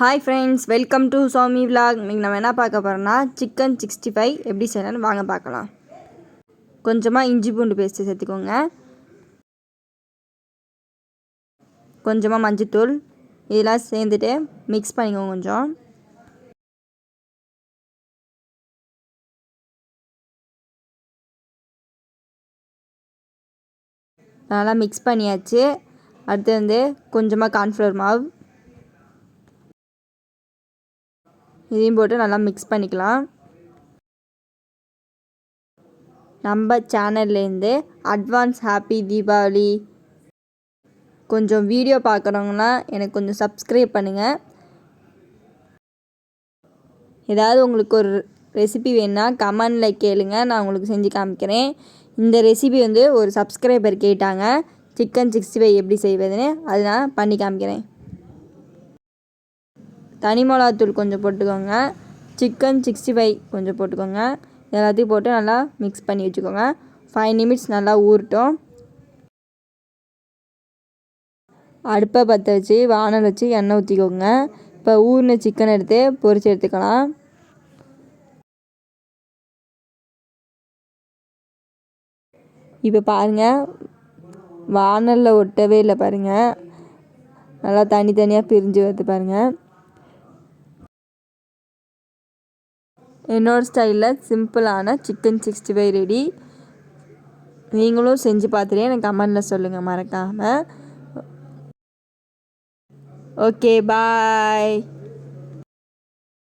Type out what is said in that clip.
Hi friends, welcome to Soumi vlog. இன்றைக்கி நம்ம என்ன பார்க்க போகிறோம்னா சிக்கன் 65 எப்படி செய்யலாம்னு வாங்க பார்க்கலாம். கொஞ்சமாக இஞ்சி பூண்டு பேஸ்ட்டு சேர்த்துக்கோங்க, கொஞ்சமாக மஞ்சத்தூள், இதெல்லாம் சேர்ந்துட்டு மிக்ஸ் பண்ணிக்கோங்க. கொஞ்சம் நல்லா மிக்ஸ் பண்ணியாச்சு. அடுத்து கொஞ்சமாக கார்ன்ஃப்ளவர் மாவு, இதையும் போட்டு நல்லா மிக்ஸ் பண்ணிக்கலாம். நம்ம சேனல்லேருந்து அட்வான்ஸ் ஹாப்பி தீபாவளி. கொஞ்சம் வீடியோ பார்க்குறவங்கன்னா எனக்கு கொஞ்சம் சப்ஸ்கிரைப் பண்ணுங்கள். ஏதாவது உங்களுக்கு ஒரு ரெசிபி வேணுன்னா கமெண்டில் கேளுங்க, நான் உங்களுக்கு செஞ்சு காமிக்கிறேன். இந்த ரெசிபி ஒரு சப்ஸ்கிரைபர் கேட்டாங்க, சிக்கன் 65 எப்படி செய்வதுன்னு. அது நான் பண்ணி காமிக்கிறேன். தனி மிளகாத்தூள் கொஞ்சம் போட்டுக்கோங்க, சிக்கன் 65 கொஞ்சம் போட்டுக்கோங்க. எல்லாத்தையும் போட்டு நல்லா மிக்ஸ் பண்ணி வச்சுக்கோங்க. 5 நிமிட்ஸ் நல்லா ஊறட்டும். அடுப்பை பற்ற வச்சு வானல் வச்சு எண்ணெய் ஊற்றிக்கோங்க. இப்போ ஊறின சிக்கன் எடுத்து பொரித்து எடுத்துக்கலாம். இப்போ பாருங்கள், வானலில் ஒட்டவே இல்லை பாருங்கள், நல்லா தனித்தனியாக பிரிஞ்சு வருது பாருங்கள். என்னோடய ஸ்டைலில் சிம்பிளான சிக்கன் 65 ரெடி. நீங்களும் செஞ்சு பார்த்துட்டு எனக்கு கமெண்டில் சொல்லுங்கள் மறக்காமல். ஓகே, பாய்.